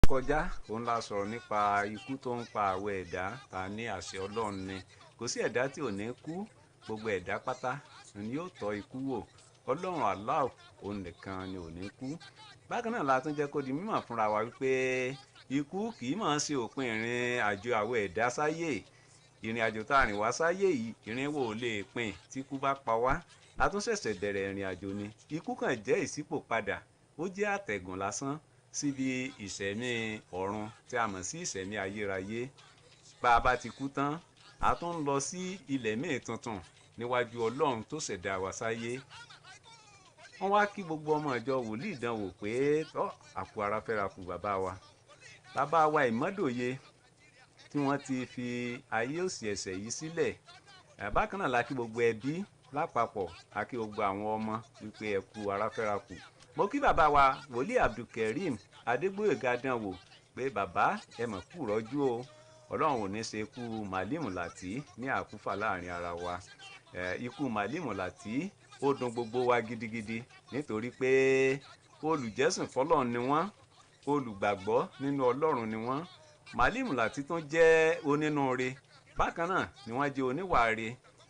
kọjá òun la sọ̀rọ̀ nípa ikú tó ń pa àwọn ẹ̀dá ta ní àṣẹ Ọlọ́run ni kò sí ẹ̀dá tí ò ní kú gbogbo ẹ̀dá pátá ni yóò tọ́ ikú wò Ọlọ́run Allah òun nìkan ni ò ní kú. Bákan náà la tún jẹ́ kó di mímọ̀ fúnra wa wípé ikú kì í máa ṣe òpin ìrìn àjò àwọn ẹ̀dá sáyé. Ìrìn àjò tá a rìn wá sáyé yìí ìrìn wo ò lè pin tí ikú bá pa wá. A tún ṣẹ̀ṣẹ̀ bẹ̀rẹ̀ ìrìn àjò ni. Ikú kàn jẹ́ ìṣípòpadà, ó jẹ́ àtẹ̀gùn lásán síbi ìṣẹ̀mí ọ̀run tí a mọ̀ sí ìṣẹ̀mí ayérayé. Bá a bá ti kú tán a tún ń lọ sí ilẹ̀ míì tuntun níwájú Ọlọ́run tó ṣẹ̀dá wa sáyé. Wọ́n wá kí gbogbo ọmọ ìjọ wòlíì dánwò pé àkú ara fẹ́ra kù bàbá wa ìmọ́dòye tí wọ́n ti fi ayé òsì ẹ̀ṣẹ̀ yìí sílẹ̀. Bákan náà la kí gbogbo ẹbí lápapọ̀ a kí gbogbo àwọn ọmọ wípé ẹ kú ara fẹ́ra kù. Mo kí bàbá wa wòlíì Abdulkareem Adégbóyèga dánwò pé bàbá ẹ mọ̀ kú rọ́jú o Ọlọ́run ò ní ṣe ikú Màlímù Làtí ní àkúfà láàrin ara wa. Ikú Màlímù Làtí ó dùn gbogbo wa gidigidi nítorí pé olùjẹ́sìn fọ́lọ́run ni wọ́n, olùgbàgbọ́ nínú Ọlọ́run ni wọ́n. Màlímù Làtí tún jẹ́ onínúure, bákan náà ni wọ́n jẹ́ oníwàre,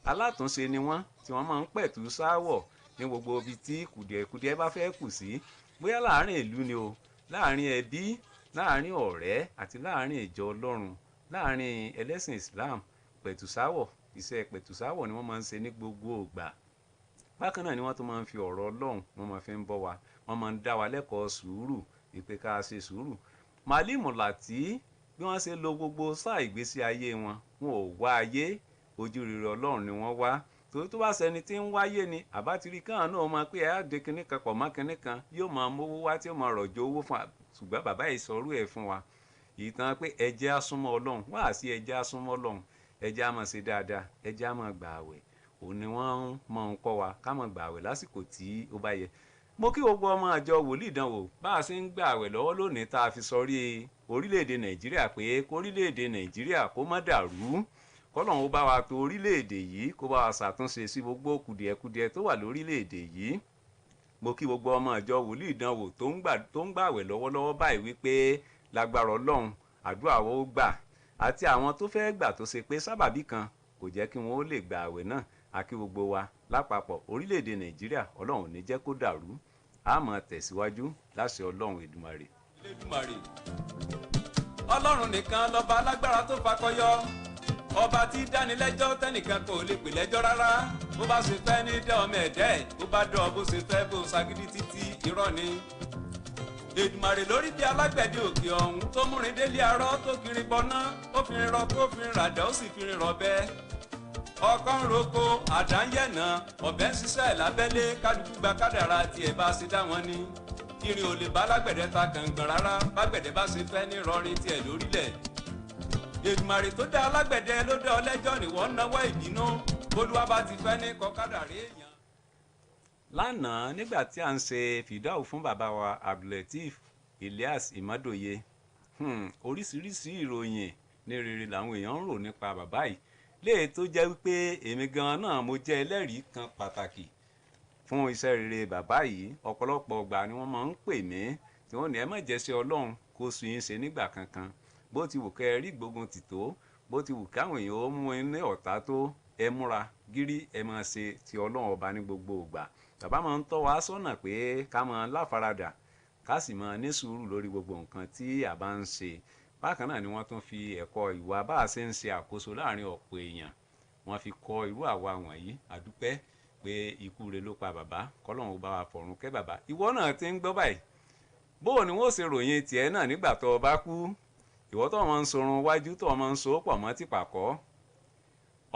alátúnṣe ni wọ́n tí wọ́n máa ń pẹ̀tù sáwọ̀ ní gbogbo ibi tí kùdìẹ̀kudiẹ bá fẹ́ kù sí, bóyá láàrin ìlú ni o, láàrin ẹbí, láàrin ọ̀rẹ́ àti láàrin ìjọ Ọlọ́run, láàrin ẹlẹ́sìn Islam. Pẹ̀tùsáwọ̀, iṣẹ́ pẹ̀tùsáwọ̀ ni wọ́n máa ń ṣe ní gbogbo ìgbà. Bákan náà ni wọ́n tún máa ń fi ọ̀rọ̀ Ọlọ́run wọ́n máa fi ń bọ́ wa, wọ́n máa ń dá wa lẹ́kọ̀ọ́ sùúrù ìpè ká ṣe sùúrù. Màlímù Làtí bí wọ́n ṣe lo gbogbo sáà ìgbésí ayé wọn ò wá ayé, ojú rere Ọlọ́run ni wọ́n wá. Torí tó bá ṣẹni tí ń wáyé ni àbátiri kan náà máa pé àádé kinní kan pọ̀ mọ́ kinní kan yóò máa mówó wá tí ó máa rọ̀jò owó fún wa, ṣùgbọ́n bàbá yìí sọrú ẹ̀ fún wa. Ìtàn pé ẹ jẹ́ á súnmọ́ Ọlọ́run, wá sí ẹ jẹ́ á súnmọ́ Ọlọ́run, ẹ jẹ́ á máa ṣe dáadáa, ẹ jẹ́ á máa gbà àwẹ̀. Òun ni wọ́n máa ń kọ́ wa ká máa gbà àwẹ̀ lásìkò tí ó bá yẹ. Mo kí gbogbo ọmọ àjọ wòlíì dánwò bá a ṣe ń gbà àwẹ̀ lọ́wọ́ lónìí tá a fi sọrí orílẹ̀-èdè Nàìjíríà pé kórílẹ̀-èdè Nàìjíríà kó má dàrú. Kọ́lọ́run ó bá wa tò orílẹ̀-èdè yìí kó bá wa ṣàtúnṣe sí gbogbo kùdìẹ̀kudiẹ tó wà lórílẹ̀-èdè yìí. Mo kí gbogbo ọmọ àjọ wòlíì dánwò tó ń gbàwẹ̀ lọ́wọ́lọ́wọ́ báyìí wípé lágbára Ọlọ́run àdúrà wo ó gbà, àti àwọn tó fẹ́ gbà tó ṣe pé sábàbí kan kò jẹ́ kí wọ́n ó lè gba àwẹ̀ náà. A kí gbogbo wa lápapọ̀ orílẹ̀-èdè Nàìjíríà Ọlọ́run ò ní jẹ́ kó dàrú, a máa tẹ̀síwájú láṣẹ Ọlọ́run Èdùmàrè. Ọlọ́run nìkan lọ́ba alágbára tó fakọyọ, ọba tí dánilẹ́jọ́ tẹ́nìkan kò lè pè lẹ́jọ́ rárá. Bó bá ṣe fẹ́ ní dẹ́ ọmọ ẹ̀dẹ́ ẹ̀, bó bá dọ̀ bó ṣe fẹ́ bó ṣagídí títí irọ́ ni. Èdùmàrè lórí bí alágbẹ̀dẹ òkè ọ̀hún tó múrin délé arọ́ tó kiri bọ́ná, ó fi rin rọ kó fi rin ràdá ó sì fi rin rọ bẹ́ẹ̀. Ọkọ́ ń roko àdá ń yẹ̀nà ọ̀bẹ ń ṣiṣẹ́ lábẹ́lé kálukú gba kádàrá tiẹ̀ bá ṣe dá wọn ní. Irin ò lè bá alágbẹ̀dẹ ta kàngbọ̀n rárá bágbẹ̀dẹ bá ṣe fẹ́ ní rọrin tiẹ̀ lórílẹ̀. Èdùmàrè tó dá alágbẹ̀dẹ ló dá ọlẹ́jọ́ níwọ̀ ń náwó ìbínú bólúwa bá ti fẹ́ ní kọ kádàrá èèyàn. Lánàá nígbà tí a ń ṣe fìdáù fún bàbá wa Abdulateef Elias Ìmọ́dòye, oríṣiríṣi ìròyìn ní rere làwọn èèyàn ń rò nípa bàbá yìí, léè tó jẹ́ wípé èmi gan náà mo jẹ́ ẹlẹ́rìí kan pàtàkì fún iṣẹ́ rere bàbá yìí. Ọ̀pọ̀lọpọ̀ ọgbà ni wọ́n máa ń pè mí tí wọ́n ní ẹ má jẹ́ sí Ọlọ́run kó sùn yín ṣe nígbà kankan, bó ti wù kẹ́ ẹ rí gbógun tì tó, bó ti wù káwọn èèyàn ó mú ní ọ̀tá tó, ẹ múra gírí ẹ máa ṣe ti Ọlọ́run ọba ní gbogbo ìgbà. Bàbá máa ń tọ́ wa sọ́nà pé ká máa láfaradà ká sì máa ní sùúrù lórí gbogbo nǹkan tí a bá ń ṣe. Bákan náà ni wọ́n tún fi ẹ̀kọ́ ìwà bá a ṣe ń ṣe àkóso láàrin ọ̀pọ̀ èèyàn wọ́n fi kọ́ irú àwa wọ̀nyí. Àdúpẹ́ pé ikú rẹ̀ ló pa bàbá, kọ́lọ́run ó bá wa fọ̀run kẹ́ bàbá. Ìwọ náà ti ń gbọ́ báyìí, bóò ni wọ́n ṣe ròyìn tiẹ̀ náà nígbà tó o bá kú. Ìwọ tó máa ń sorun wájú tó máa ń so pọ̀ mọ́ tìpàkọ́,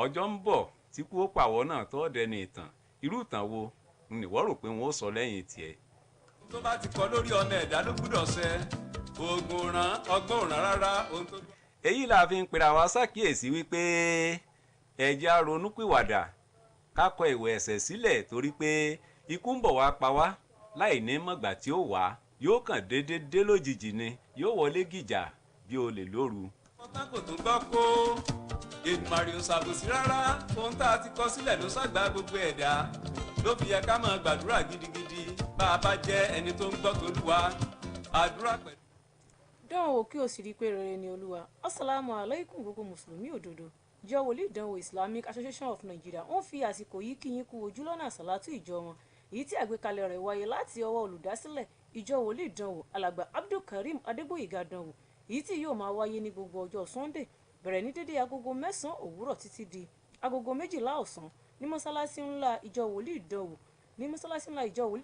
ọjọ́ ń bọ̀ tí kú ó pàwọ́ náà tó dẹni ìtàn. Irú ìtàn wo ni ìwọ rò pé wọ́n ó sọ lẹ́yìn tiẹ̀? Tó bá ti kọ lórí ọmọ ẹ̀dá ló gbúdọ̀ ṣẹ, oògùn ràn ọgbọ́n ràn rárá ohun tó. Èyí la fi ń pera wa ṣàkíyèsí wípé ẹ jẹ́ á ronúpìwàdà ká kọ ìwẹ̀ ẹ̀ṣẹ̀ sílẹ̀, torí pé ikú ń bọ̀ wá pa wá láì ní mọ̀gbà tí ó wá, yóò kàn déédéé dé lójijì ni, yóò wọlé gìjà bí olè lóru. Ọ̀tá kò tún gbọ́ kó Èdùmàrè ò ṣàbòsí rárá, ohun tá a ti kọ sílẹ̀ ló ṣàgbá gbogbo ẹ̀dá. Ló fi yẹ ká máa gbàdúrà gidigidi bá a bá jẹ́ ẹni tó ń gbọ́ t'Olúwa. Àdúrà pẹ̀lú. dánwò kí o sì rí i pé rere ni olúwa. Assalamu alaikum gbogbo mùsùlùmí òdodo. Ìjọ wòlíì ìdánwò Islamic Association of Nigeria ń fi àsìkò yìí kí yín kú ojúlọ́nà àsàlátù ìjọ wọn, èyí tí àgbékalẹ̀ rẹ̀ wáyé láti ọwọ́ olùdásílẹ̀ ìjọ wòlíì ìdánwò alàgbà Abdulkareem Adégbóyèga dánwò, èyí tí yóò máa wáyé ní gbogbo ọjọ́ Sunday bẹ̀rẹ̀ ní dédé agogo 9 òwúrọ̀ títí di agogo 12 ọ̀sán ní mọ́sálásí ńlá ìjọ wòlíì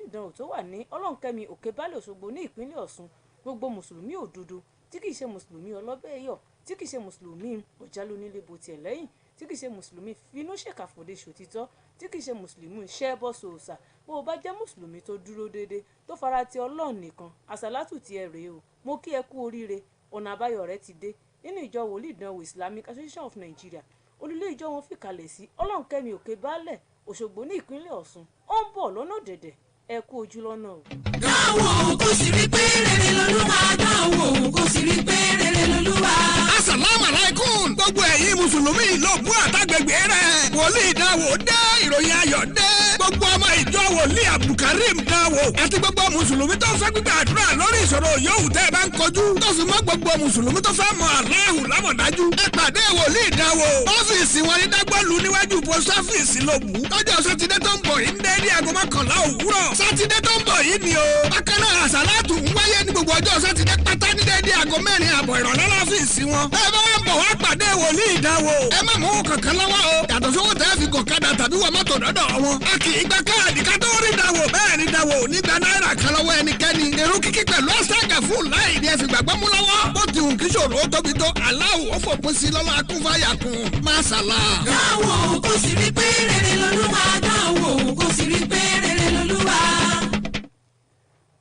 ìdánwò tó wà ní ọlọ́nkẹ́mi òkèbálẹ̀ Òṣogbo ní ìpínlẹ̀ Ọ̀ṣun. Gbogbo mùsùlùmí òdodo tí kìí ṣe mùsùlùmí ọlọ́bẹ̀ẹ́yọ̀, tí kìí ṣe mùsùlùmí ọ̀jálónílé bó tiẹ̀ lẹ́yìn, tí kìí ṣe mùsùlùmí finú ṣèkàfòdé ṣòtítọ́, tí kìí ṣe mùsùlùmí ṣẹ́bọ̀ sòòsà. Bó o bá jẹ́ mùsùlùmí tó dúró déédéé tó fara ti Ọlọ́run nìkan, àsàlátù ti ẹ rèé o. Mo kí ẹ kú oríire, ọ̀nà àbáyọ rẹ ti dé nínú ìjọ wòlíì ìdánwò Islamic Association of Nigeria. Olùlé ìjọ wọn fìkàlẹ̀ sí ọlọ́nkẹ́mi òkèbálẹ̀ Òṣogbo ní ìpínlẹ̀ Ọ̀ṣun. Ó ń bọ̀ lọ́nà dẹ̀dẹ̀, ẹ kú ojú lọ́nà o. dáwọ̀ kò sì rí pé rere lolúwa, dáwọ̀ kò sì rí pé rere lolúwa. Assalamu alaikum gbogbo ẹ̀yin mùsùlùmí ìlọ́gbọ́ àtàgbègbè rẹ̀. wòlíì dáwọ̀ dé, ìròyìn ayọ̀ dé. gbogbo ọmọ ìjọ wòlíì Abdulkareem dáwọ̀ àti gbogbo mùsùlùmí tó fẹ́ gbígbà àdúrà lórí ìṣòro yòówù tẹ́ ẹ bá ń kojú. tó sì mọ́ gbogbo mùsùlùmí tó fẹ́ mọ Allahu lámọ̀dájú. ẹ pàdé wòlíì dáwọ̀. ọ́fíìsì wọn ní dágbọ́lù níwájú post office lóbu. lọ́jọ́ sátidé tó ń bọ̀ yìí ń dé ní aago 11 òwúrọ̀. sátidé tó ń bọ̀ yìí ni o. bákan náà àsàlátù ń wáyé ní gbogbo ọjọ́ sátidé pátá ní déédéé aago 4 àbọ̀ ìrọ̀lẹ́ lọ́fíìsì wọn. ẹ bá wọn bọ̀ wá pàdé wòlíì dáwọ̀. ẹ má mú kankan lọ́wọ́ o. yàtọ̀ sówó tẹ́ fi gòkadà tàbí wọ mọ́tò dọ́dọ̀ wọn. a kì í gba káàdì ká tó rí dáwọ̀. bẹ́ẹ̀ ni dáwọ̀ ò ní gba náírà kan lọ́wọ́ ẹnikẹ́ni. èrú kíkí pẹ̀lú ọ̀sáàgà fún láì ní ẹ fi gbàgbọ́ mú lọ́wọ́. bó ti hùn kí ṣòro ó tóbi tó Allahu ó fòpin sí lọ́lá akúnfàyàkùn. Masala. dáwọ̀ kò sì rí pé rere lolúwa, dáwọ̀ kò sì rí pé rere lolúwa.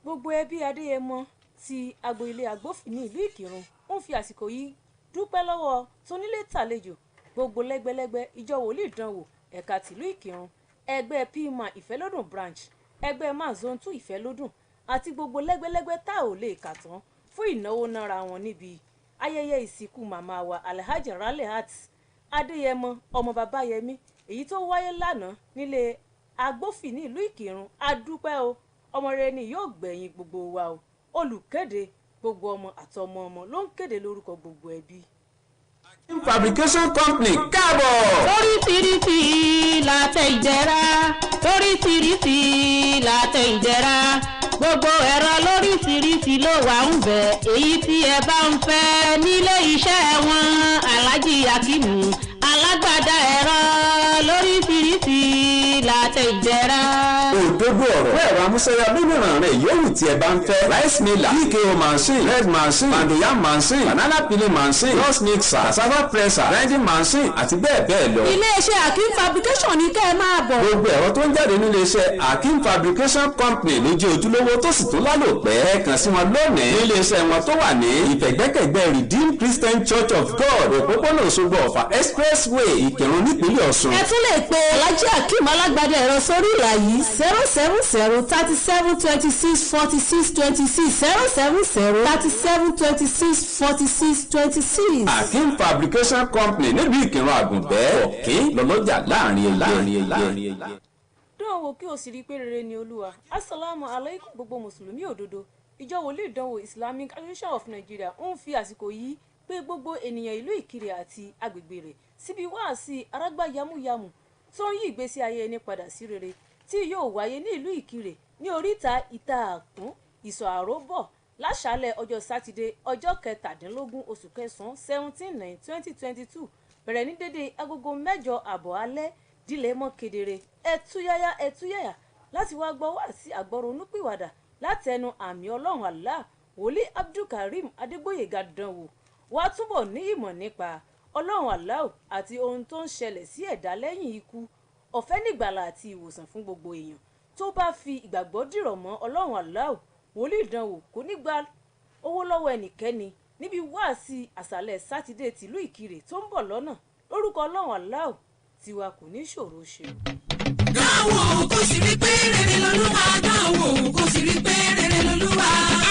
Gbogbo ẹbí Adéyẹmọ ti agboilé Agbófin ní ìlú Ìkìrun ń fi àsìkò yìí dúpẹ́ lọ́wọ́ tónílé tàlejò gbogbo lẹ́gbẹ́lẹ́gbẹ́ ìjọ wòlíì ìdánwò ẹ̀ka tìlú Ìkìrun, ẹgbẹ́ PMA ìfẹ́lódùn branch, ẹgbẹ́ Mazone 2 ìfẹ́lódùn àti gbogbo lẹ́gbẹ́lẹ́gbẹ́ tá ò lè kà tán fún ìnáwó nára wọn níbi ayẹyẹ ìsìnkú màmá wa Alhaji Ralihat Adéyẹmọ ọmọ Babáyẹmí èyí tó wáyé lánàá nílé Agbófin ní ìlú Ìkìrun. A dúpẹ́ o, ọmọ rere ni yóò gbẹ̀yìn gbogbo wa o. Olùkéde gbogbo ọmọ àtọmọ ọmọ ló ń kéde lórúkọ gbogbo ẹbí. Fabrication company káàbọ̀. Oríṣiríṣi látẹ ìjẹra, oríṣiríṣi látẹ ìjẹra, gbogbo ẹ̀rọ lóríṣiríṣi ló wà ń bẹ̀. èyí tí ẹ bá ń fẹ́ nílé iṣẹ́ wọn Alhaji Akimu alágbàdá ẹ̀rọ lóríṣiríṣi látẹ ìjẹra. òdodo ọ̀rọ̀ fún ẹ̀rọ amúṣẹ́yà lónìràn rẹ̀ yòówù tí ẹ bá ń fẹ́. rice miller, PKO machine, red machine, pandoyam machine, banana peeling machine, cross mixer, cassava presser, grinding machine àti bẹ́ẹ̀ bẹ́ẹ̀ lọ. iléeṣẹ́ Akim Fabrication ní kẹ́ ẹ máa bọ̀. gbogbo ẹ̀rọ tó ń jáde nílé iṣẹ́ Akim Fabrication company ló jẹ́ ojúlówó tó sì tún lálòpẹ́. ẹ kàn sí wọn lónìí nílé iṣẹ́ wọn tó wà ní ìfẹ̀gbẹ́kẹ̀gbẹ́ Redeemed Christian Church of God òpópónà Òṣogbo Ọ̀fà expressway Ìkìrun nípínlẹ̀ Ọ̀ṣun. ẹ tún lè pe Alhaji Akim alágbàdá ẹ̀rọ sórí ìlà yìí 070 37 26 46 26 070 37 26 46 26. Akim Fabrication company nílùú Ìkìrun àgùnbẹ́ ọ̀kín lọ́lọ́jà láàrin ẹgbẹ́. Dánwò kí o sì rí i pé rere ni olúwa. Assalamu alaikum gbogbo mùsùlùmí òdodo. Ìjọ wòlíì ìdánwò Islamic Association of Nigeria ń fi àsìkò yìí pé gbogbo ènìyàn ìlú Ìkirè àti agbègbè rẹ̀ síbi wáàsí arágbá yamuyamu tó ń yí ìgbésí ayé ẹni padà sí rere tí yóò wáyé ní ìlú Ìkirè ní oríta ìta àkún ìsọ̀ àróbọ̀ láṣálẹ̀ ọjọ́ sátidé ọjọ́ 17 oṣù kẹsàn-án 17/9/2022 bẹ̀rẹ̀ ní dédé agogo 8:30 alẹ́ dílé mọ́ kedere. ẹtúyáyá láti wá gbọ́ wá sí àgbọ̀rọ̀ onúpìwàdà láti ẹnu àmì Ọlọ́run Allah wòlíì Abdulkareem Adégbóyèga dánwò. wá túbọ̀ ní ìmọ̀ nípa Ọlọ́run Allah àti ohun tó ń ṣẹlẹ̀ sí ẹ̀dá lẹ́yìn ikú. ọ̀fẹ́ nígbàlà àti ìwòsàn fún gbogbo èèyàn tó bá fi ìgbàgbọ́ dìrọ̀ mọ́ Ọlọ́run Allah. wòlíì ìdánwò kò ní gba owó lọ́wọ́ ẹnikẹ́ni níbi wáàsí àṣálẹ́ sátidé tìlú Ìkirè tó ń bọ̀ lọ́nà. lórúkọ Ọlọ́run Allah tiwa kò ní ṣòro ṣe. dáwọ̀ kò sì rí pé rere lolúwa, dáwọ̀ kò sì rí pé rere lolúwa.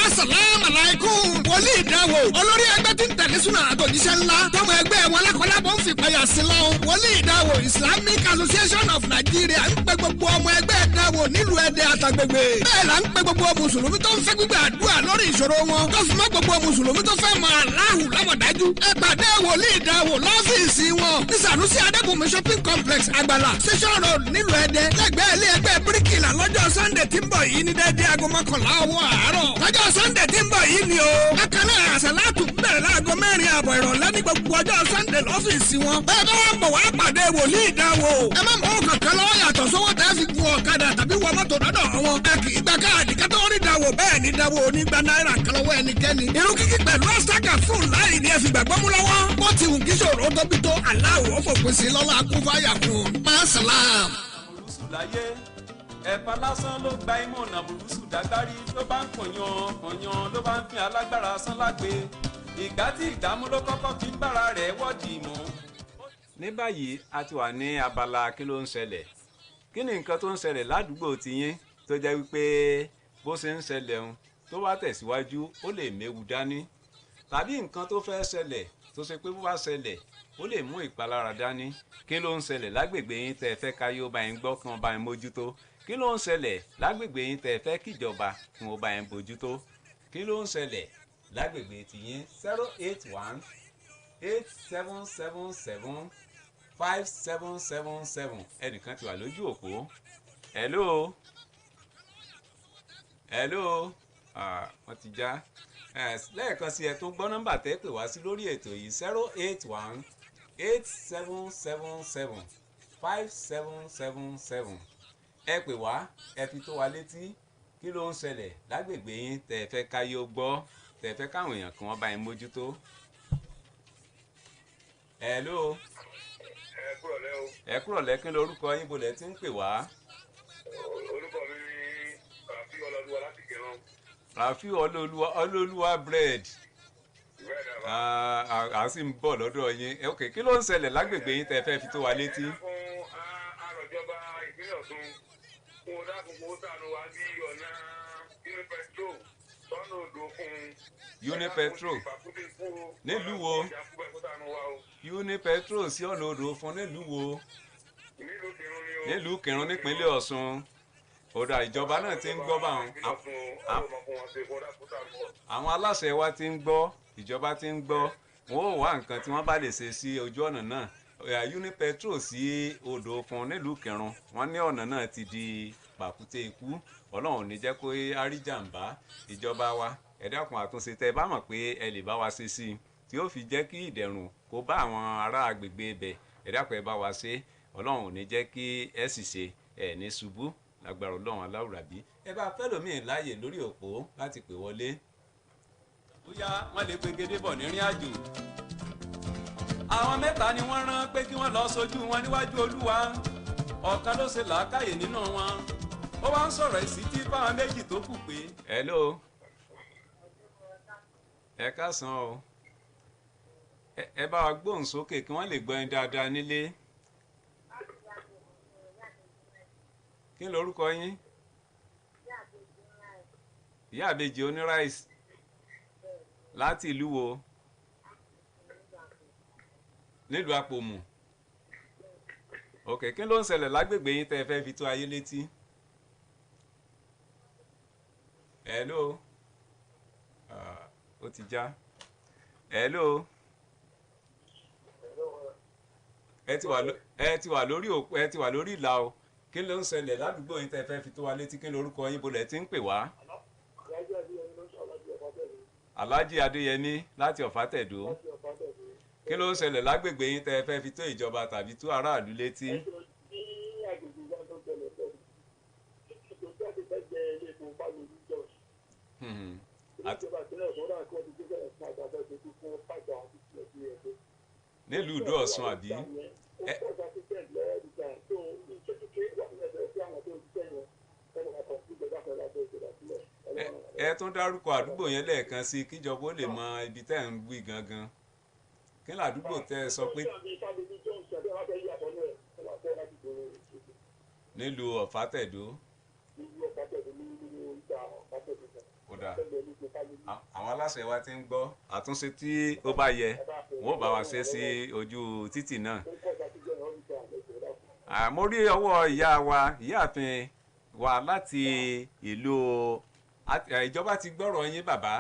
Assalamu alaikum wòlíì ìdáwò olórí ẹgbẹ́ tí ń tẹ̀lé súnà àtòjíṣẹ́ ńlá tọmọ ẹgbẹ́ wọn lákọlábọ̀ ń fìpáyà sí lọ́hùn wòlíì ìdáwò Islamic Association of Nigeria ń pe gbogbo ọmọ ẹgbẹ́ ìdáwò nílùú Ẹdẹ àtàgbègbè bẹ́ẹ̀ là ń pe gbogbo mùsùlùmí tó ń fẹ́ gbígbà àdúrà lórí ìṣòro wọn tó fi mọ́ gbogbo mùsùlùmí tó fẹ́ mọ aláhù lámọ̀dájú ẹ pàdé wòlíì ìdáwò lọ́fíìsì wọn ní Sanusi Adébùnmi shopping complex Àgbàlá Station Road nílùú Ẹdẹ lẹ́gbẹ̀ẹ́ ilé ẹgbẹ́ bíríkìlà lọ́jọ́ Sunday tí ń bọ̀ yìí ní dédé aago mọ́kànlá ọwọ́ àárọ̀ lọ́jọ́ Sunday tí ń bọ̀ yìí ni o bákan náà àṣàlátù bẹ̀rẹ̀ láago 4 àbọ̀ ìrọ̀lẹ́ ní gbogbo ọjọ́ Sunday lọ́fíìsì wọn bẹ́ẹ̀ bá wọn bọ̀ wá pàdé wòlíì ìdáwò ẹ má mọ̀ kankan lọ́wọ́ yàtọ̀ sówó tẹ́ fi gun ọ̀kadà tàbí wọ mọ́tò dọ́dọ̀ wọn ẹ kì í gba káàdì kátó rí dáwò bẹ́ẹ̀ ni dáwò onígba náírà kan lọ́wọ́ ẹnikẹ́ni irú kíkí pẹ̀lú ọ̀sáka fún láì ní ẹ fi gbàgbọ́ mú lọ́wọ́ bó ti wù kí ṣòro tóbi tó aláwọ̀ fòpin sí lọ́la akúfáyà fún masalam. burúkú láyé ẹ̀fà lásán ló gba imú ọ̀nà burúkú dágbárí ló bá ń kọ̀yàn ló bá ń fi alágbára sán lágbe ìgbà tí ìdààmú ló kọ́kọ́ fi ń bára rẹ̀ wọ́ọ̀dì mọ́. ní báyìí a ti wà ní abala kí ló ń ṣẹlẹ̀ kí ni nǹkan tó ń ṣẹlẹ̀ ládùúgbò tiyín tó jẹ́ wípé bó ṣe ń ṣẹlẹ̀ ń tó bá tẹ̀síwájú ó lè méwu dání tàbí nǹkan tó fẹ́ ṣẹlẹ̀ tó ṣe pé bó bá ṣẹlẹ̀ ó lè mú ìpalára dání kí ló ń ṣẹlẹ̀ lágbègbè yín tẹ́ fẹ́ káyé ó bá yín gbọ́ kí wọ́n bá yín mójútó kí ló ń ṣẹlẹ̀ lágbègbè yín tẹ́ fẹ́ kíjọba kí wọ́n bá yín bójútó kí ló ń ṣẹlẹ̀ lágbègbè tiyín 081 8777 5777 ẹnìkan ti wà lójú òpó hello wọ́n ti já lẹ́ẹ̀kan sí ẹ tó gbọ́ nọ́mbà tẹ́ pè wá sí lórí ètò yìí 081 8777 5777 ẹ pè wá ẹ fi tó wa létí kí ló ń ṣẹlẹ̀ lágbègbè yín tẹ́ fẹ́ káyé ó gbọ́ tẹ́ fẹ́ káwọn èèyàn kan wọ́n bá yín mójútó. hello. ẹ kúrọ̀lẹ́ kí lorúkọ yín bolẹ̀ tí ń pè wá. orúkọ mi ni Rafi Ọlọ́lúwa láti Kẹran. Rafi Ọlọ́lúwa bread. a sì ń bọ̀ lọ́dọ̀ yín ok kí ló ń ṣẹlẹ̀ lágbègbè yín tẹ́ fẹ́ fi tó wa létí. fún àròjọba ìpínlẹ̀ Ọ̀ṣun fún odákùnkùn ó sànù wá sí ọ̀nà Unipetro sọ́nà odò fún Unipetro nílùú wo Unipetro sí ọ̀nà odò fún nílùú wo nílùú Kírun nípínlẹ̀ Ọ̀ṣun ọ̀dà ìjọba náà ti ń gbọ́ báwọn àwọn aláṣẹ wa ti ń gbọ́ ìjọba ti ń gbọ́ wọn ò wá nǹkan tí wọ́n bá lè ṣe sí ojú ọ̀nà náà Unipetro sí odò fún nílùú Kírun wọ́n ní ọ̀nà náà ti di pàkúté ikú Ọlọ́run ò ní jẹ́ kó àríjàmbá ìjọba wa ẹ dákun àtúnṣe tẹ́ bá mọ̀ pé ẹ lè bá wa ṣe sí i tí ó fi jẹ́ kí ìdẹ̀rùn kó bá àwọn ará agbègbè ibẹ̀ ẹ dákun ẹ bá wa ṣe Ọlọ́run ò ní jẹ́ kí ẹ sì ṣe ẹ ní ṣubú lágbára Ọlọ́run aláwùrábí ẹ bá fẹ́lòmíì láàyè lórí òpó láti pè wọlé. bóyá wọ́n lè pegedé bọ̀ nírìn àjò àwọn mẹ́ta ni wọ́n rán pé kí wọ́n lọ sójú wọn níwájú Olúwa ọ̀kan ló ṣe làákàyè nínú wọn ó wá ń sọ̀rọ̀ ìsítí fáwọn méjì tó kù pé. hello ẹ káàsán o ẹ bá wa gbóhùn sókè kí wọ́n lè gbọ́ yín dáadáa nílé. kí ni orúkọ yín? ìyá àbèjì oníráìsì láti ìlú wo? nílùú Àpòmù. ok kí ló ń ṣẹlẹ̀ lágbègbè yín tẹ́ ẹ fẹ́ fi tó ayé létí? hello ó ti já. hello ẹ ti wà lórí òpó ẹ ti wà lórí ìlà o kí ló ń ṣẹlẹ̀ ládùúgbò yín tẹ́ fẹ́ fi tó wa létí kí lorúkọ yín bolẹ̀ tí ń pè wá. Alhaji Adéyẹmí láti Ọ̀fàtẹ̀dó kí ló ń ṣẹlẹ̀ lágbègbè yín tẹ́ fẹ́ fi tó ìjọba tàbí tó aráàlú létí. nílùú Ìdó Ọ̀ṣun àbí. ẹ tún dárúkọ àdúgbò yẹn lẹ́ẹ̀kan sí kíjọba ó lè mọ ibi tẹ́ ń wí gangan kí ni àdúgbò tẹ́ ẹ sọ pé. nílùú Ọ̀fàtẹ̀dó. kódà àwọn aláṣẹ wa ti ń gbọ́ àtúnṣe tí ó bá yẹ wọ́n ó bá wa ṣe sí ojú títì náà. Mo rí ọwọ́ ìyá wa ìyáàfin wa láti ìlú ìjọba ti gbọ́rọ̀ yín bàbá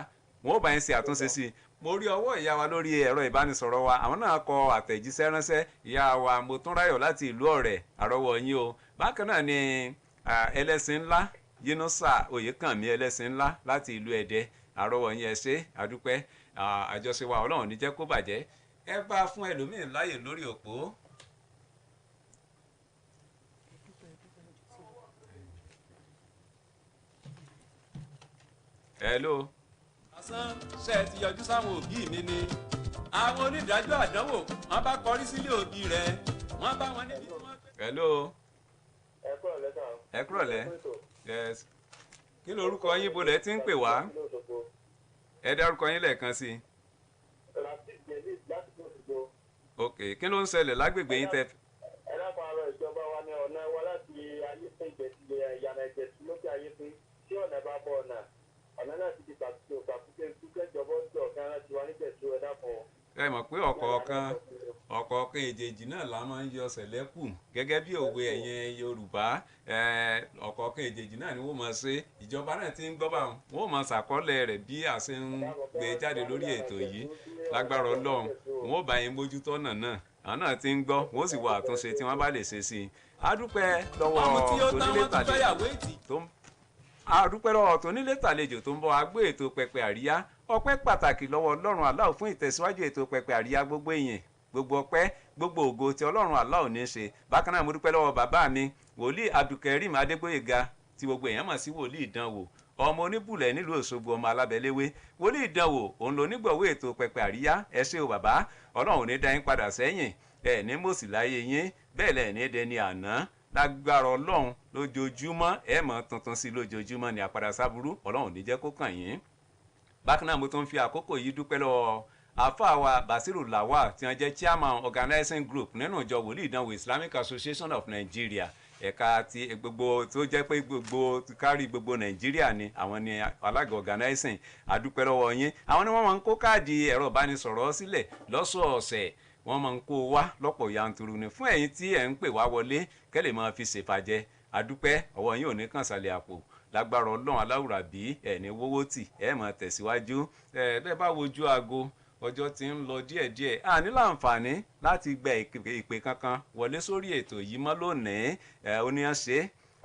wọ́n ó bá yín ṣe àtúnṣe sí i. Mo rí ọwọ́ ìyá wa lórí ẹ̀rọ ìbánisọ̀rọ̀ wa àwọn náà kọ àtẹ̀jíṣẹ́ ránṣẹ́. Ìyá wa Motúnráyọ̀ láti ìlú Ọ̀rẹ́ àrọ́wọ́ yín o. Bákan náà ni ẹlẹ́sìn ńlá Yínúsà Oyèkànmí ẹlẹ́sìn ńlá láti ìlú Ẹdẹ àrọ́wọ́ yín ẹ ṣé àdúpẹ́ àjọṣe wa Ọlọ́run ní jẹ́ kó bàjẹ́. Ẹ bá fún ẹlòmíín láyè lórí òpó. Hello. Asán ṣe ti yọjú sáwọn òbí mi ni àwọn onídàájọ́ àdánwò wọ́n bá kọrí sílé òbí rẹ̀ wọ́n bá wọn níbi tí wọ́n. Hello. ẹ kúrọ̀lẹ́ sà. Ẹ kúrọ̀lẹ́. Yes. Kí lorúkọ yín bolẹ̀ tí ń pè wá? Ẹ dárúkọ yín lẹ́ẹ̀kan sí i. Ok, kí ló ń ṣẹlẹ̀ lágbègbè yín tẹ? ẹ dákun àárọ̀ ìjọba wa ní ọ̀nà wa láti ayéfín ìyànà ìjẹ̀sí lókè ayéfín tí ọ̀nà bá bọ̀ ọ̀nà náà ti di pàkúté ìjọba ń tọ̀ kí ara ti wá níjẹ̀sí ẹ dákun. Ẹ mọ̀ pé ọ̀kọ̀ọ̀kan èjèèjì náà la máa ń yọ sẹ̀lẹ́kù gẹ́gẹ́ bí òwe ẹ̀yin Yorùbá ọ̀kọ̀ọ̀kan èjèèjì náà ni wọ́n máa ṣe ìjọba náà ti ń gbọ́ bá wọn máa ṣàkọọ́lẹ̀ rẹ̀ bí a ṣe ń gbé jáde lórí ètò yìí lágbára Ọlọ́run wọn ò bá yín mójútó ọ̀nà náà àwọn náà ti ń gbọ́ wọn ó sì wọ àtúnṣe tí wọ́n bá lè ṣe sí i. Adúpẹ́ lọ́wọ́ tónílé tàlejò tó ń bọ̀ agbó ètò Pẹpẹ Àríyá ọpẹ́ pàtàkì lọ́wọ́ Ọlọ́run Allah fún ìtẹ̀síwájú ètò Pẹpẹ Àríyá gbogbo èèyàn gbogbo ọpẹ́ gbogbo ògo tí Ọlọ́run Allah ní í ṣe. Bákan náà mo dúpẹ́ lọ́wọ́ bàbá mi wòlíì Abdulkareem Adégbóyèga tí gbogbo èèyàn mọ̀ sí wòlíì ìdánwò ọmọ oníbùlẹ̀ nílùú Òṣogbo ọmọ alábẹ́léwé wòlíì ìdánwò òun ló nígbọ̀wọ́ ètò Pẹpẹ Àríyá ẹ ṣé o bàbá Ọlọ́run ní dá yín padà sẹ́yìn ẹ ní mòsì láyé yín bẹ́ẹ̀ lẹ̀ ní dẹni àná lágbára Ọlọ́run lójoojúmọ́ ẹ mọ̀ tuntun sí lójoojúmọ́ ní àpàdà sábúrú Ọlọ́run ní jẹ́ kó kàn yín. Bákan náà mo tún fi àkókò yìí dúpẹ́ lọ́wọ́ àfáà wa Basiru Lawal tí wọ́n jẹ́ chairman organizing group nínú ìjọ wòlíì ìdánwò Islamic Association of Nigeria ẹ̀ka ti gbogbo tó jẹ́ pé gbogbo kárí gbogbo Nàìjíríà ni àwọn ni alága organizing àdúpẹ́ lọ́wọ́ yín. Àwọn ni wọ́n máa ń kó káàdì ẹ̀rọ ìbánisọ̀rọ̀ sílẹ̀ lọ́sọ̀ọ̀sẹ̀ wọ́n máa ń kó wá lọ́pọ̀ yanturu ni fún ẹ̀yin tí ẹ̀ ń pè wá wọlé kẹ́lẹ̀ máa fi ṣèfàjẹ́ àdúpẹ́ ọwọ́ yín ò ní kàn sálẹ̀ àpò lágbára Ọlọ́run aláwùrà bí ẹ̀ ní wówó tì ẹ̀ máa tẹ̀síwájú bẹ́ẹ̀ bá wojú aago ọjọ́ tí ń lọ díẹ̀díẹ̀ a ní láǹfààní láti gba ìpè kankan wọlé sórí ètò yìí mọ́ lónìí oníyanṣe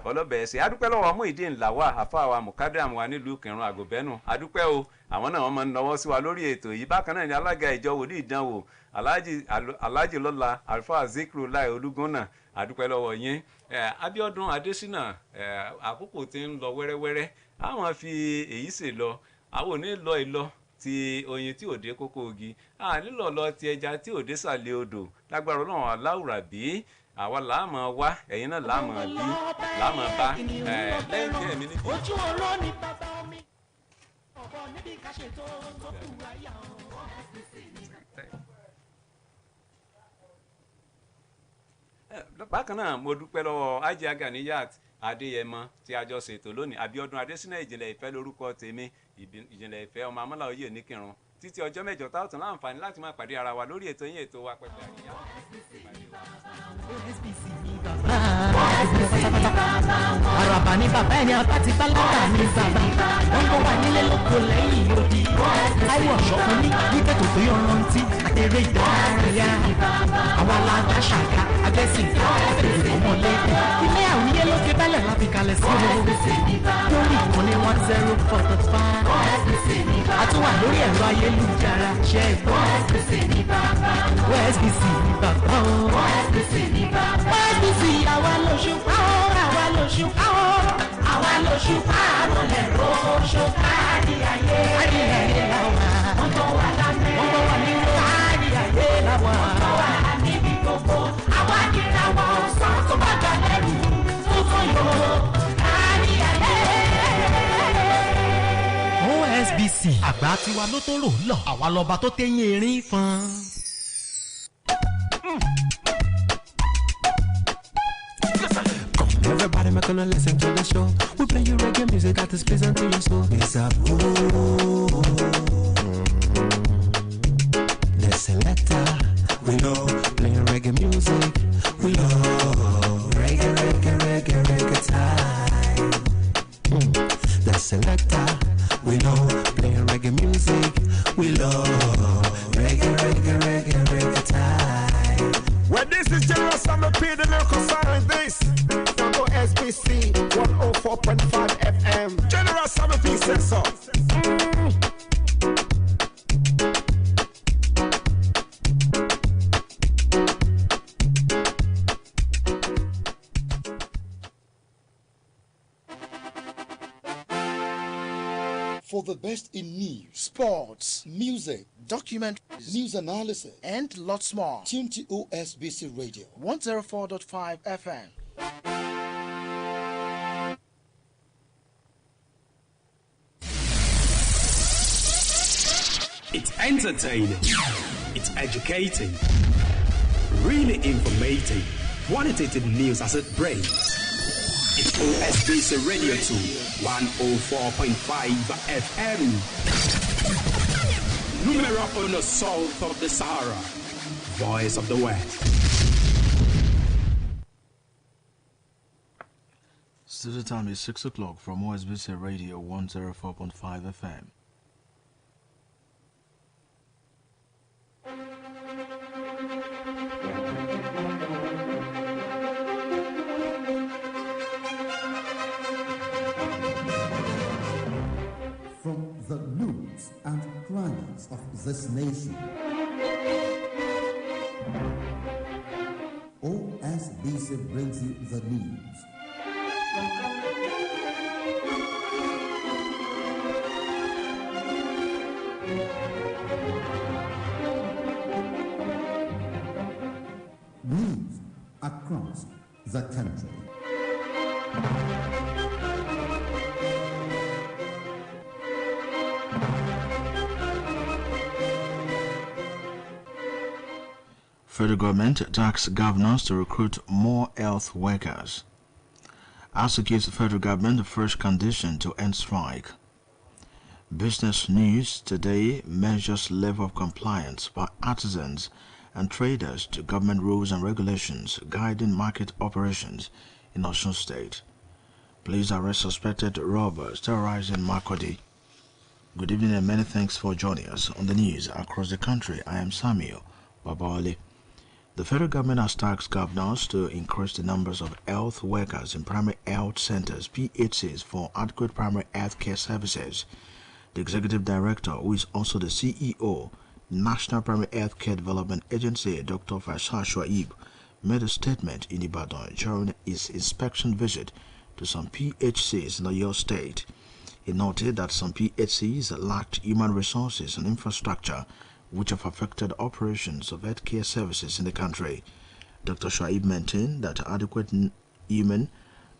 ọlọ́bẹ̀ ẹ̀ṣẹ̀ adúpẹ́ lọ́wọ́ Muyideen Lawal àfáà wa Mukadam wa nílùú Kẹrùn Àgòbẹ́nù adúpẹ́ o àwọn náà wọ́n máa ń nawọ́ sí wa lórí ètò yìí bákan náà ni alága ìjọ wòlíì ìdánwò Alhaji Lọ́la Alfa Zikrullah Olúgúnnà adúpẹ́ lọ́wọ́ yín Abíọ́dún Adésínà àkókò tí ń lọ wẹ́rẹ́wẹ́rẹ́ àwọn fi èyí ṣe lọ àwọn ò ní lọ ìlọ ti oyin tí òde kókó ogi nílò lọ ti ẹja tí òde sàlẹ̀ odò lágbára Ọlọ́run aláwùrà bí àwa làámọ wá ẹ̀yin náà làámọ bí làámọ bá lẹ́yìn tí ẹ̀mí níbi. ojú ọ̀rọ̀ ni bàbá mi ọ̀bọ níbi ká ṣètò tó kù ayá ọ̀rọ̀. Bákan náà mo dúpẹ́ lọ́wọ́ Ajia Ganiyat Adéyẹmọ tí a jọ ṣètò lónìí Abíọ́dún Adésínà ìjìnlẹ̀ ìfẹ́ lórúkọ tèmi ìjìnlẹ̀ ìfẹ́ ọmọ amọ́lá oyè oníkírun títí ọjọ́ mẹ́jọ táwọn láǹfààní láti máa pàdé ara wa lórí ètò yín ètò wa Pẹpẹ Àríyá. OSBC ni bàbá àràbà ni bàbá ẹni abáti bálákà ni bàbá wọn kọ́ wà nílé lóko lẹ́yìn odi táwọn ọ̀ṣọ́kùn ní wíkẹ́ tó tó yọrantí àtẹ̀rẹ́ ìdárayá àwa la dá ṣàkà agbẹ́sìn fèrè ọmọlẹ́dẹ́ ilé àwíyé ló fi bálẹ̀ láti kalẹ̀ sí o lórí ìkànnì 104.5 àtúwà lórí ẹ̀rọ ayélujára ṣe é gbọ́ OSBC ni bàbá o OSBC àwa lóṣùpá o àwa lóṣùpá o àwa lóṣùpá àwọn ẹ̀rọ ṣùpá àdìyàyé àdìyàyé làwà wọ́n tó wà lámẹ́ wọ́n tó wà nínú àdìyàyé làwà wọ́n tó wà níbi gbogbo àwa nìràwọ̀ ọ̀sán tó bá gbà lẹ́rù tuntun yòó àdìyàyé. OSBC àgbà tiwa ló tó rò lọ àwa lọba tó téyín erin fan. Everybody make gonna listen to the show. We play you reggae music that is pleasant to your soul. It's a the selector. We know playing reggae music. We love reggae, reggae, reggae, reggae time. The selector. We know playing reggae music. We love reggae, reggae, reggae, reggae time. Well, this is General Summer P, the lyrical scientist. From OSBC 104.5 FM. General Summer P says so. For the best in news, sports, music, documentaries, news analysis, and lots more, tune to OSBC Radio 104.5 FM. It's entertaining, it's educating, really informative, qualitative news as it brings. It's OSBC Radio 2, 104.5 FM. Numero uno south of the Sahara, voice of the West. Studio time is 6 o'clock from OSBC Radio 104.5 FM. From the nooks and crannies of this nation, OSBC brings you the news. News across the country. Federal government tax governors to recruit more health workers. ASU gives the federal government the first condition to end strike. Business news today measures level of compliance by artisans and traders to government rules and regulations guiding market operations in Osun State. Police arrest suspected robbers terrorizing Makurdi. Good evening and many thanks for joining us on the news across the country. I am Samuel Babawale. The federal government has tasked governors to increase the numbers of health workers in primary health centers, PHCs, for adequate primary health care services. The executive director, who is also the CEO, National Primary Health Care Development Agency, Dr. Faisal Shuaib, made a statement in Ibadan during his inspection visit to some PHCs in Oyo State. He noted that some PHCs lacked human resources and infrastructure, which have affected operations of healthcare services in the country. Dr. Shuaib maintained that adequate human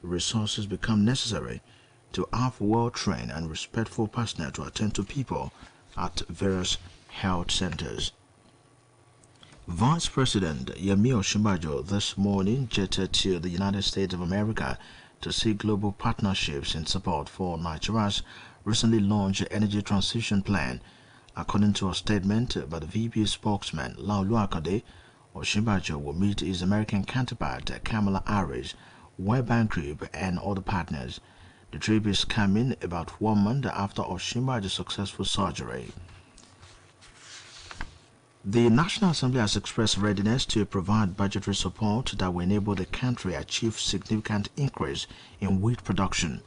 resources become necessary to have well-trained and respectful personnel to attend to people at various health centers. Vice President Yemi Osinbajo this morning jetted to the United States of America to seek global partnerships in support for Nigeria's recently launched energy transition plan. According to a statement by the VP spokesman Laolu Akade, Osinbajo will meet his American counterpart Kamala Harris, World Bank Group, and other partners. The trip is coming about 1 month after Osinbajo's successful surgery. The National Assembly has expressed readiness to provide budgetary support that will enable the country achieve significant increase in wheat production.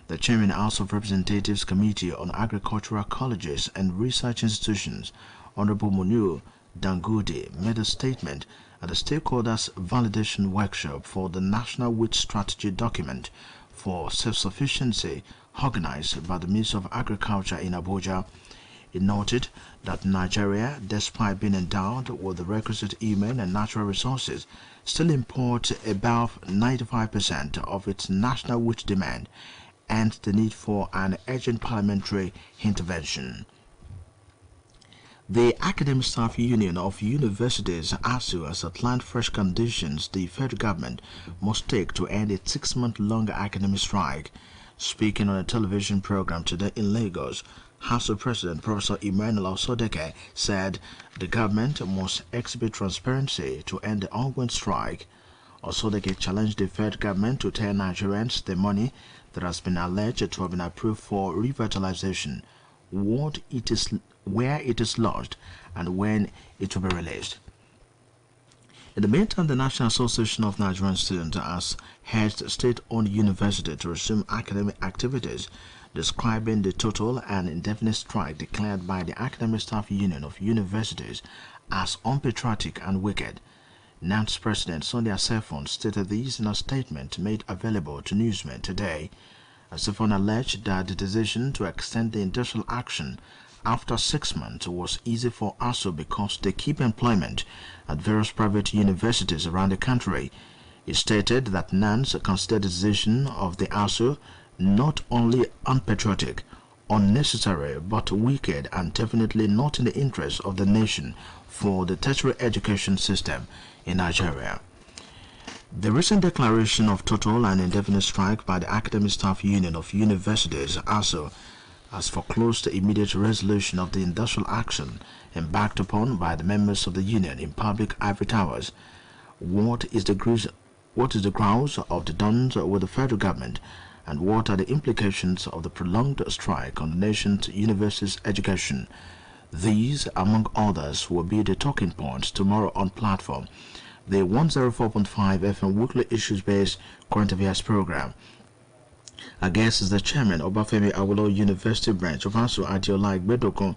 The Chairman of the House of Representatives Committee on Agricultural Colleges and Research Institutions, Honorable Munu Dangote, made a statement at the Stakeholders Validation Workshop for the National Wheat Strategy document for self-sufficiency organized by the Ministry of Agriculture in Abuja. He noted that Nigeria, despite being endowed with the requisite human and natural resources, still imports above 95% of its national wheat demand, and the need for an urgent parliamentary intervention. The Academic Staff Union of Universities ASU has outlined fresh conditions the federal government must take to end a 6-month-long academic strike. Speaking on a television program today in Lagos, ASU President Professor Emmanuel Osodeke said the government must exhibit transparency to end the ongoing strike. Osodeke challenged the federal government to tell Nigerians the money that has been alleged to have been approved for revitalization, where it is lodged, and when it will be released. In the meantime, the National Association of Nigerian Students has urged state-owned university to resume academic activities, describing the total and indefinite strike declared by the Academic Staff Union of Universities as unpatriotic and wicked. NAN's President Sunday Asefon stated this in a statement made available to newsmen today. Asefon alleged that the decision to extend the industrial action after 6 months was easy for ASU because they keep employment at various private universities around the country. He stated that NANS considered the decision of the ASU not only unpatriotic, unnecessary, but wicked and definitely not in the interest of the nation for the tertiary education system in Nigeria. The recent declaration of total and indefinite strike by the Academic Staff Union of Universities ASU has foreclosed the immediate resolution of the industrial action embarked upon by the members of the union in public ivory towers. What is the grounds of the duns with the federal government, and what are the implications of the prolonged strike on the nation's university's education? These, among others, will be the talking points tomorrow on platform, the 104.5 FM weekly issues-based current affairs program. Our guest is the chairman of Obafemi Awolowo University branch of ASU, Adeola Igbedokun.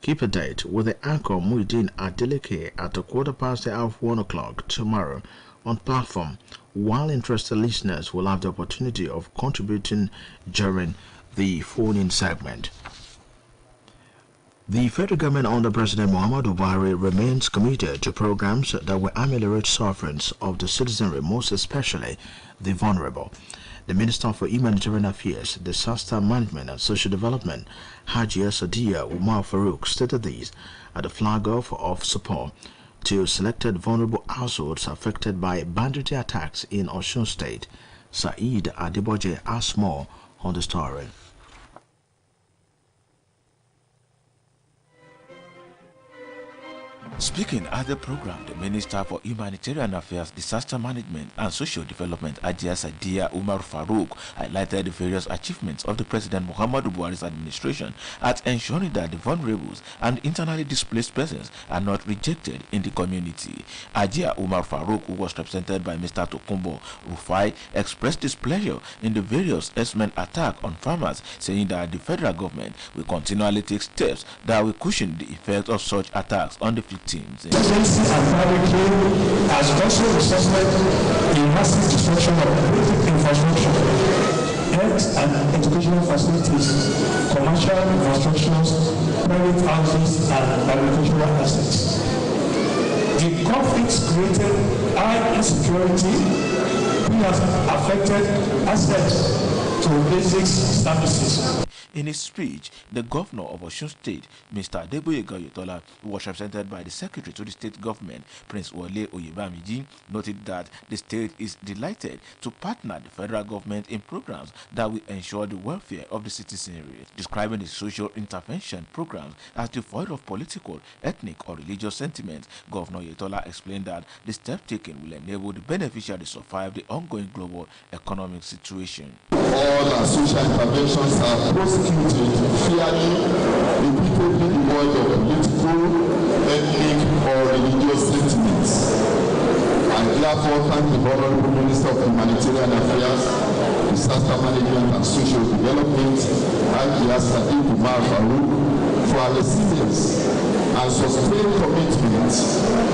Keep a date with the anchor Muideen Adeleke at 1 o'clock tomorrow on platform, while interested listeners will have the opportunity of contributing during the phone-in segment. The federal government under President Muhammadu Buhari remains committed to programs that will ameliorate sufferings of the citizenry, most especially the vulnerable. The Minister for Humanitarian Affairs, Disaster Management and Social Development, Hajiya Sadiya Umar Farouk, stated this at the flag-off of support to selected vulnerable households affected by banditry attacks in Osun State. Saeed Adeboje has more on the story. Speaking at the program, the Minister for Humanitarian Affairs, Disaster Management and Social Development, Hajiya Sadiya Umar Farouk, highlighted the various achievements of the President Muhammadu Buhari's administration at ensuring that the vulnerables and internally displaced persons are not rejected in the community. Hajiya Umar Farouk, who was represented by Mr. Tokunbo Rufai, expressed displeasure in the various herdsmen attack on farmers, saying that the federal government will continually take steps that will cushion the effect of such attacks on the victims. Agency and banditry has also resulted in massive destruction of basic infrastructure, health and educational facilities, commercial constructions, private houses, and agricultural assets. The conflicts created high insecurity, which has affected access to basic services. In his speech, the governor of Osun State, Mr. Adeboyega Oyetola, who was represented by the secretary to the state government, Prince Wole Oyebamiji, noted that the state is delighted to partner the federal government in programs that will ensure the welfare of the citizenry, describing the social intervention programs as devoid of political, ethnic, or religious sentiments. Governor Oyetola explained that the step taken will enable the beneficiaries to survive the ongoing global economic situation. All our social interventions are prosecuted fairly, repeatedly devoid of political, ethnic, or religious sentiments. I therefore thank the Honorable Minister of Humanitarian Affairs, Disaster Management and Social Development, Hajiya Sadiya Umar Farouk, for our resilience and sustained commitment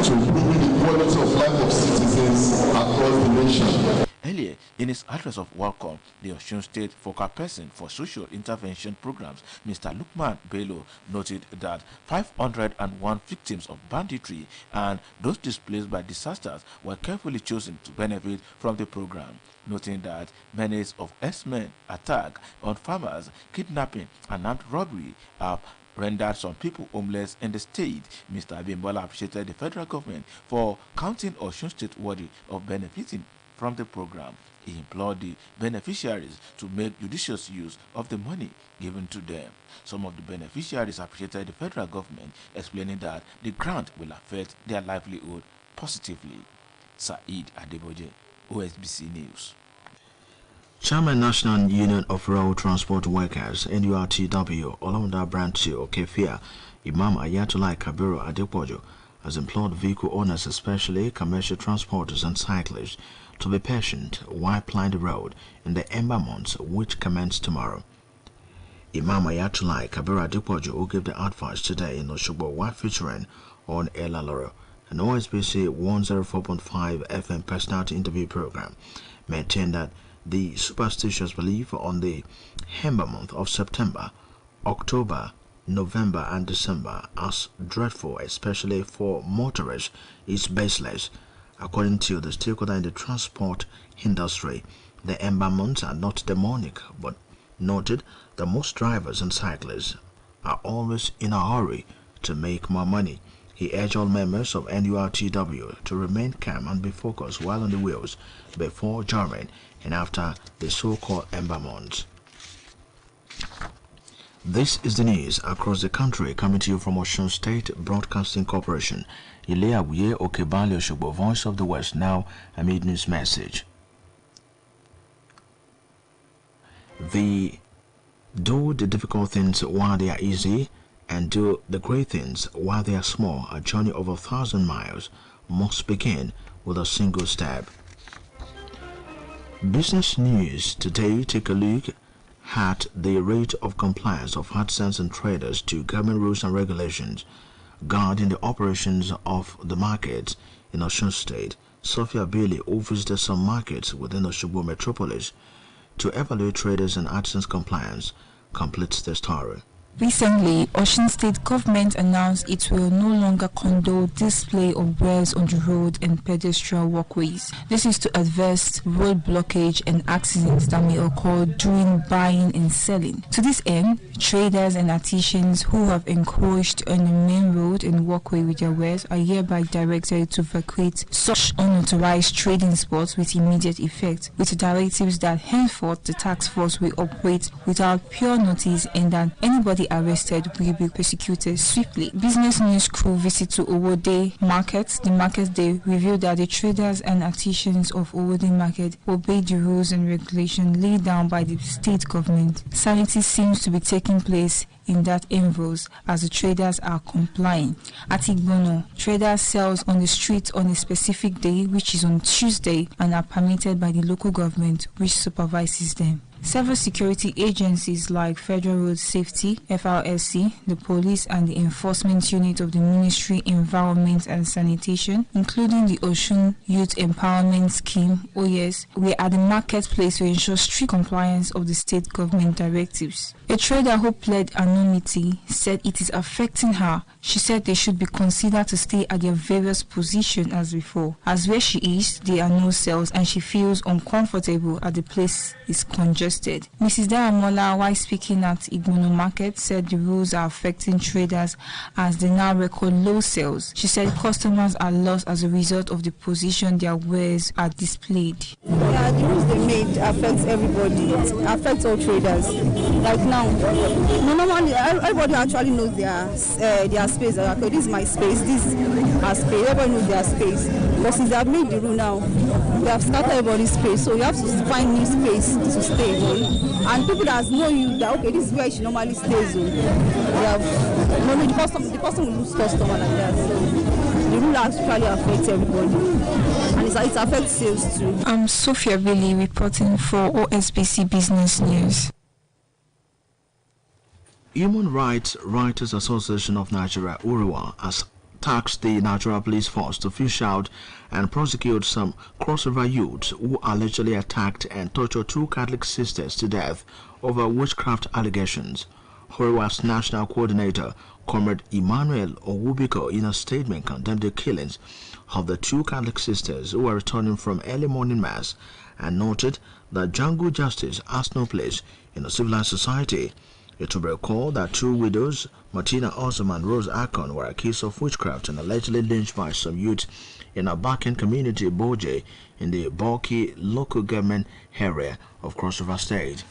to improving the quality of life of citizens across the nation. Earlier, in his address of welcome, the Osun State focal person for social intervention programs, Mr. Lukman Bello, noted that 501 victims of banditry and those displaced by disasters were carefully chosen to benefit from the program, noting that menace of herdsmen attack on farmers, kidnapping, and armed robbery are rendered some people homeless in the state. Mr. Abimbola appreciated the federal government for counting Osun State worthy of benefiting from the program. He implored the beneficiaries to make judicious use of the money given to them. Some of the beneficiaries appreciated the federal government, explaining that the grant will affect their livelihood positively. Saeed Adeboje, OSBC News. Chairman National Union of Road Transport Workers NURTW Olawunda Branch Okefia Imam Ayatollah Kabiru Adepojo has implored vehicle owners, especially commercial transporters and cyclists, to be patient while plying the road in the ember months which commence tomorrow. Imam Ayatollah Kabiru Adepojo, who gave the advice today in Osogbo while featuring on Elaloro, an OSBC 104.5 FM personality interview program, maintained that the superstitious belief on the ember month of September, October, November and December as dreadful, especially for motorists, is baseless. According to the stakeholder in the transport industry, the ember months are not demonic, but noted that most drivers and cyclists are always in a hurry to make more money. He urged all members of NURTW to remain calm and be focused while on the wheels before, during, and after the so-called ember months. This is the news across the country, coming to you from Osun State Broadcasting Corporation. Ileawuye Okebale Osogbo, Voice of the West. Now, a mid-news message. Do the difficult things while they are easy, and do the great things while they are small. A journey of 1,000 miles must begin with a single step. Business news today. Take a look at the rate of compliance of artisans and traders to government rules and regulations guarding the operations of the markets in Osun State. Sophia Bailey, who visited some markets within Osogbo metropolis to evaluate traders and artisans' compliance, completes the story. Recently, Osun State government announced it will no longer condone display of wares on the road and pedestrian walkways. This is to address road blockage and accidents that may occur during buying and selling. To this end, traders and artisans who have encroached on the main road and walkway with their wares are hereby directed to vacate such unauthorized trading spots with immediate effect, with directives that henceforth the task force will operate without pure notice and that anybody arrested will be prosecuted swiftly. Business news crew visit to Owode Market. The market day revealed that the traders and artisans of Owode Market obey the rules and regulations laid down by the state government. Sanity seems to be taking place in that environs as the traders are complying. At Igbono, traders sells on the street on a specific day, which is on Tuesday, and are permitted by the local government, which supervises them. Several security agencies like Federal Road Safety, FRSC, the police and the enforcement unit of the Ministry Environment and Sanitation, including the Osun Youth Empowerment Scheme, OYS, were at the marketplace to ensure strict compliance of the state government directives. A trader who pled anonymity said it is affecting her. She said they should be considered to stay at their various positions as before. As where she is, there are no sales and she feels uncomfortable as the place is congested. Mrs. Daramola, while speaking at Igbono Market, said the rules are affecting traders as they now record low sales. She said customers are lost as a result of the position their wares are displayed. Yeah, the rules they made affects everybody. It affects all traders. Like now, normally everybody actually knows their space. Okay, this is my space. This is our space. Everybody knows their space. But since they have made the rule now, they have started everybody's space. So you have to find new space to stay. And people that know you that okay, this is where she normally stays. They have the person will lose customer like that. So the rule actually affects everybody, and it affects sales too. I'm Sophia Bailey reporting for OSBC Business News. Human Rights Writers Association of Nigeria, ARIYA, has tasked the Nigeria Police Force to fish out and prosecute some crossover youths who allegedly attacked and tortured two Catholic sisters to death over witchcraft allegations. ARIYA's national coordinator, Comrade Emmanuel Owubiko, in a statement condemned the killings of the two Catholic sisters who were returning from early morning mass and noted that jungle justice has no place in a civilized society. It will be recalled that 2 widows, Martina Osman and Rose Akon, were accused of witchcraft and allegedly lynched by some youth in Abakan community, Boje, in the Boki local government area of Cross River State.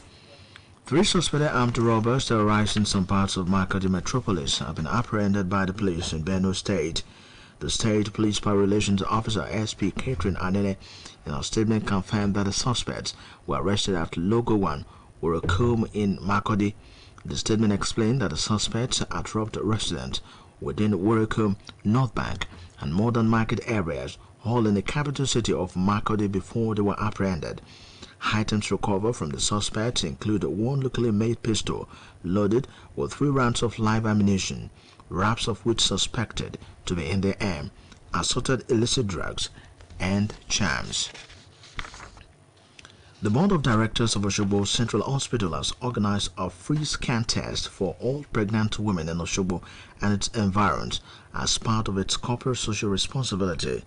3 suspected armed robbers terrorizing some parts of Makati metropolis have been apprehended by the police in Benue State. The State Police Public Relations Officer SP Catherine Anene in a statement confirmed that the suspects were arrested at Logo 1 Urukum in Makodi. The statement explained that the suspects had robbed residents within Urukum, North Bank, and Modern Market areas, all in the capital city of Makodi, before they were apprehended. Items recovered from the suspects include 1 locally made pistol loaded with 3 rounds of live ammunition, wraps of which suspected to be in their aim, assorted illicit drugs, and charms. The Board of Directors of Osogbo Central Hospital has organized a free scan test for all pregnant women in Osogbo and its environs as part of its corporate social responsibility.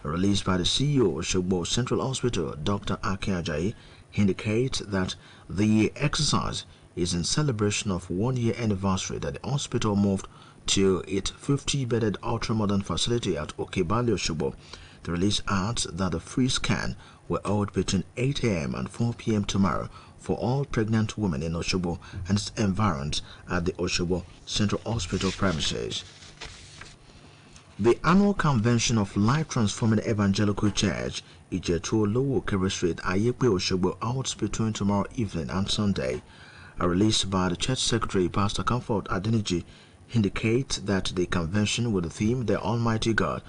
Released by the CEO of Osogbo Central Hospital, Dr. Akin Ajayi, indicates that the exercise is in celebration of 1-year anniversary that the hospital moved to its 50-bedded ultra-modern facility at Okebali, Osogbo. The release adds that the free scan will hold between 8 a.m. and 4 p.m. tomorrow for all pregnant women in Osogbo and its environs at the Osogbo Central Hospital premises. The annual convention of Life Transforming Evangelical Church, Ijetu Lowo Kere Street, Ayepe, Osogbo, holds between tomorrow evening and Sunday. A release by the church secretary, Pastor Comfort Adeniji, indicates that the convention with the theme The Almighty God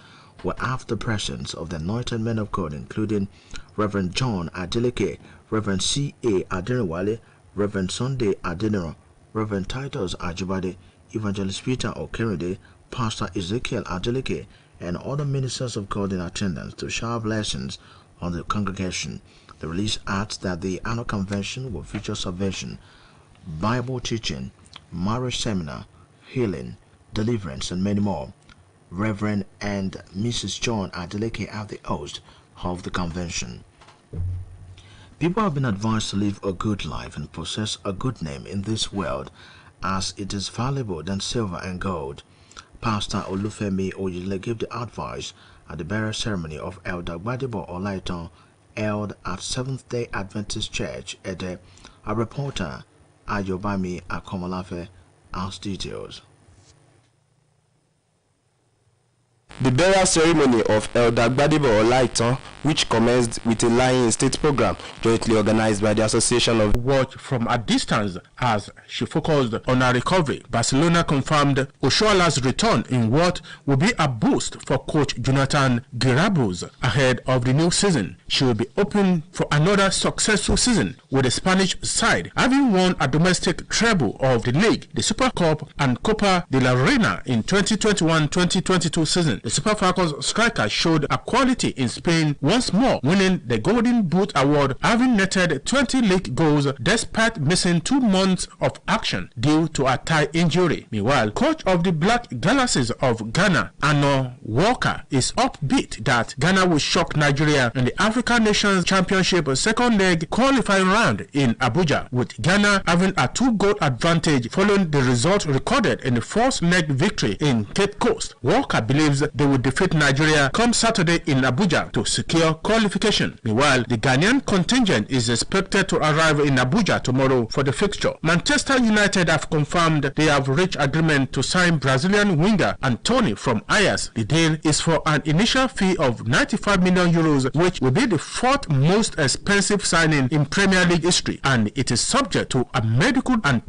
will have the presence of the anointed men of God, including Reverend John Adeleke, Reverend C.A. Adenewale, Reverend Sunday Adenero, Reverend Titus Ajibade, Evangelist Peter Okeride, Pastor Ezekiel Adeleke, and other ministers of God in attendance to shower blessings on the congregation. The release adds that the annual convention will feature salvation, Bible teaching, marriage seminar, healing, deliverance, and many more. Reverend and Mrs. John Adeleke are the host of the convention. People have been advised to live a good life and possess a good name in this world, as it is valuable than silver and gold. Pastor Olufemi Oyile gave the advice at the burial ceremony of Elder Gbadebo Olaitan, held at Seventh-day Adventist Church, Ede. A reporter, Ayobami Akomolafe, has details. The burial ceremony of Elder Gbadebo Olaitan, which commenced with a lying-in-state program jointly organized by the Association of Watch from a distance as she focused on her recovery. Barcelona confirmed Oshoala's return in what will be a boost for coach Jonathan Girabuz ahead of the new season. She will be open for another successful season with the Spanish side, having won a domestic treble of the league, the Super Cup and Copa de la Reina in 2021-2022 season. The Super Falcons striker showed a quality in Spain once more, winning the Golden Boot Award, having netted 20 league goals despite missing 2 months of action due to a thigh injury. Meanwhile, coach of the Black Galaxies of Ghana, Arno Walker, is upbeat that Ghana will shock Nigeria in the African Nations Championship second leg qualifying round in Abuja, with Ghana having a 2-goal advantage following the result recorded in the first leg victory in Cape Coast. Walker believes they will defeat Nigeria come Saturday in Abuja to secure qualification. Meanwhile, the Ghanaian contingent is expected to arrive in Abuja tomorrow for the fixture. Manchester United have confirmed they have reached agreement to sign Brazilian winger Antony from Ajax. The deal is for an initial fee of 95 million euros, which will be the 4th most expensive signing in Premier League history, and it is subject to a medical and